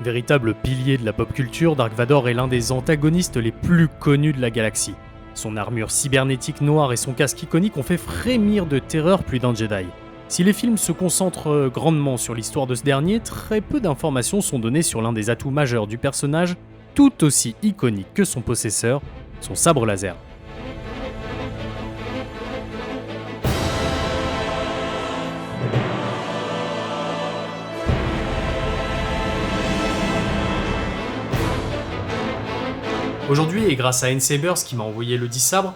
Véritable pilier de la pop culture, Dark Vador est l'un des antagonistes les plus connus de la galaxie. Son armure cybernétique noire et son casque iconique ont fait frémir de terreur plus d'un Jedi. Si les films se concentrent grandement sur l'histoire de ce dernier, très peu d'informations sont données sur l'un des atouts majeurs du personnage, tout aussi iconique que son possesseur, son sabre laser. Aujourd'hui, et grâce à N-Sabers qui m'a envoyé le dit sabre,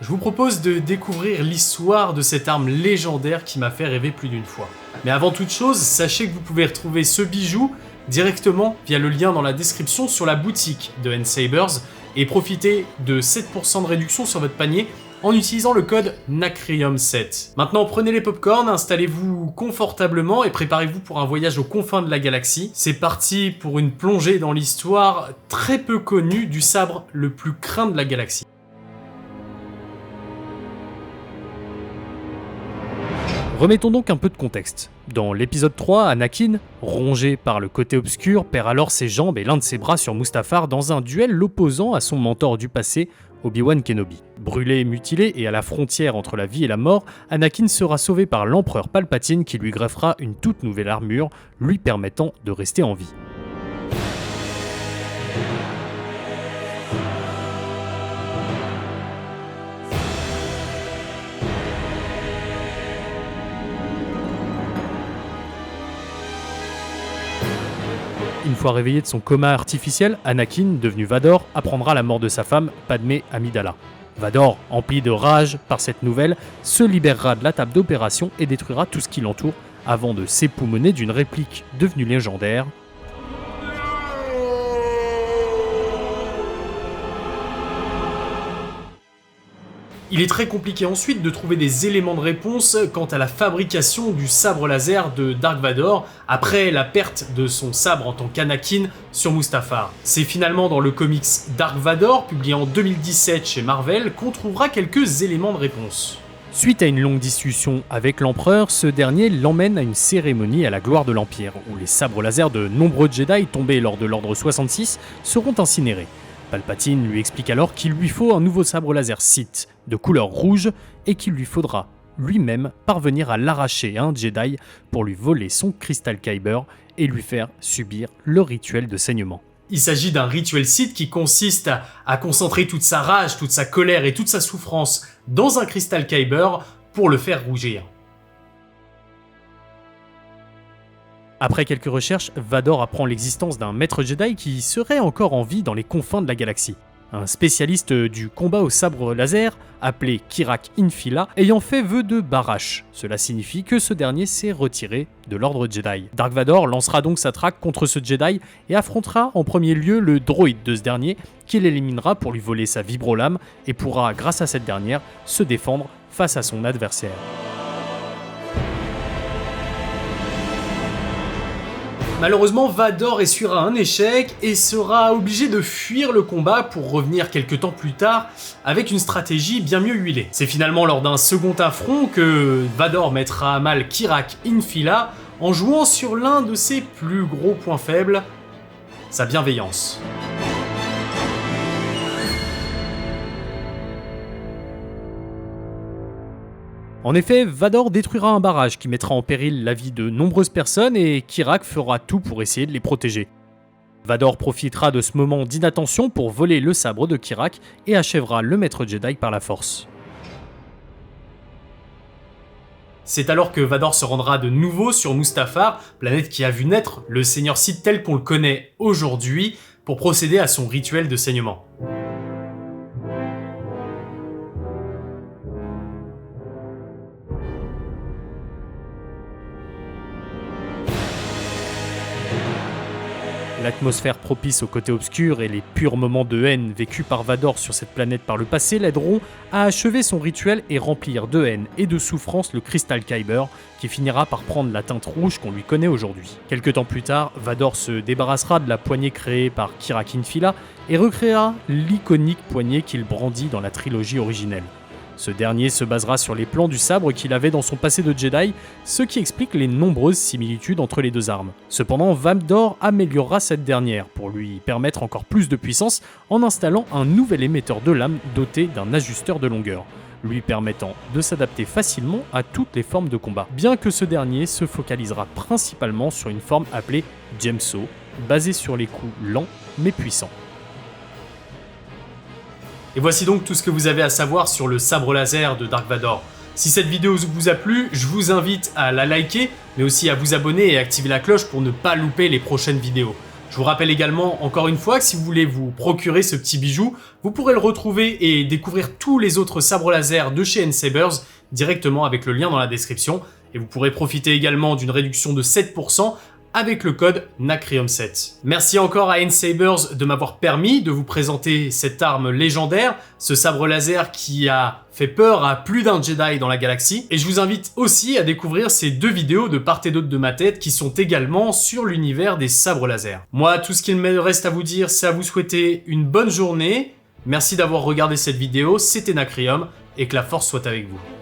je vous propose de découvrir l'histoire de cette arme légendaire qui m'a fait rêver plus d'une fois. Mais avant toute chose, sachez que vous pouvez retrouver ce bijou directement via le lien dans la description sur la boutique de N-Sabers et profiter de 7% de réduction sur votre panier en utilisant le code NACRIUM7. Maintenant, prenez les popcorns, installez-vous confortablement et préparez-vous pour un voyage aux confins de la galaxie. C'est parti pour une plongée dans l'histoire très peu connue du sabre le plus craint de la galaxie. Remettons donc un peu de contexte. Dans l'épisode 3, Anakin, rongé par le côté obscur, perd alors ses jambes et l'un de ses bras sur Mustafar dans un duel l'opposant à son mentor du passé, Obi-Wan Kenobi. Brûlé et mutilé et à la frontière entre la vie et la mort, Anakin sera sauvé par l'empereur Palpatine qui lui greffera une toute nouvelle armure, lui permettant de rester en vie. Une fois réveillé de son coma artificiel, Anakin, devenu Vador, apprendra la mort de sa femme, Padmé Amidala. Vador, empli de rage par cette nouvelle, se libérera de la table d'opération et détruira tout ce qui l'entoure, avant de s'époumoner d'une réplique devenue légendaire. Il est très compliqué ensuite de trouver des éléments de réponse quant à la fabrication du sabre laser de Dark Vador après la perte de son sabre en tant qu'Anakin sur Mustafar. C'est finalement dans le comics Dark Vador, publié en 2017 chez Marvel, qu'on trouvera quelques éléments de réponse. Suite à une longue discussion avec l'empereur, ce dernier l'emmène à une cérémonie à la gloire de l'Empire, où les sabres laser de nombreux Jedi tombés lors de l'ordre 66 seront incinérés. Palpatine lui explique alors qu'il lui faut un nouveau sabre laser Sith, de couleur rouge, et qu'il lui faudra lui-même parvenir à l'arracher à un Jedi pour lui voler son Crystal Kyber et lui faire subir le rituel de saignement. Il s'agit d'un rituel Sith qui consiste à concentrer toute sa rage, toute sa colère et toute sa souffrance dans un Crystal Kyber pour le faire rougir. Après quelques recherches, Vador apprend l'existence d'un maître Jedi qui serait encore en vie dans les confins de la galaxie. Un spécialiste du combat au sabre laser, appelé Kirak Infila, ayant fait vœu de Barash. Cela signifie que ce dernier s'est retiré de l'ordre Jedi. Dark Vador lancera donc sa traque contre ce Jedi et affrontera en premier lieu le droïde de ce dernier, qu'il éliminera pour lui voler sa vibrolame et pourra, grâce à cette dernière, se défendre face à son adversaire. Malheureusement, Vador essuiera un échec et sera obligé de fuir le combat pour revenir quelques temps plus tard avec une stratégie bien mieux huilée. C'est finalement lors d'un second affront que Vador mettra à mal Kirak Infila en jouant sur l'un de ses plus gros points faibles, sa bienveillance. En effet, Vador détruira un barrage qui mettra en péril la vie de nombreuses personnes et Kirak fera tout pour essayer de les protéger. Vador profitera de ce moment d'inattention pour voler le sabre de Kirak et achèvera le maître Jedi par la force. C'est alors que Vador se rendra de nouveau sur Mustafar, planète qui a vu naître le Seigneur Sith tel qu'on le connaît aujourd'hui, pour procéder à son rituel de saignement. L'atmosphère propice au côté obscur et les purs moments de haine vécus par Vador sur cette planète par le passé l'aideront à achever son rituel et remplir de haine et de souffrance le Crystal Kyber qui finira par prendre la teinte rouge qu'on lui connaît aujourd'hui. Quelque temps plus tard, Vador se débarrassera de la poignée créée par Kirak Infila et recréera l'iconique poignée qu'il brandit dans la trilogie originelle. Ce dernier se basera sur les plans du sabre qu'il avait dans son passé de Jedi, ce qui explique les nombreuses similitudes entre les deux armes. Cependant, Vamdor améliorera cette dernière pour lui permettre encore plus de puissance en installant un nouvel émetteur de lame doté d'un ajusteur de longueur, lui permettant de s'adapter facilement à toutes les formes de combat, bien que ce dernier se focalisera principalement sur une forme appelée Gemso, basée sur les coups lents mais puissants. Et voici donc tout ce que vous avez à savoir sur le sabre laser de Dark Vador. Si cette vidéo vous a plu, je vous invite à la liker, mais aussi à vous abonner et activer la cloche pour ne pas louper les prochaines vidéos. Je vous rappelle également, encore une fois, que si vous voulez vous procurer ce petit bijou, vous pourrez le retrouver et découvrir tous les autres sabres laser de chez N-Sabers directement avec le lien dans la description. Et vous pourrez profiter également d'une réduction de 7% avec le code Nacrium7. Merci encore à N-Sabers de m'avoir permis de vous présenter cette arme légendaire, ce sabre laser qui a fait peur à plus d'un Jedi dans la galaxie. Et je vous invite aussi à découvrir ces deux vidéos de part et d'autre de ma tête qui sont également sur l'univers des sabres laser. Moi, tout ce qu'il me reste à vous dire, c'est à vous souhaiter une bonne journée. Merci d'avoir regardé cette vidéo, c'était Nacrium et que la force soit avec vous.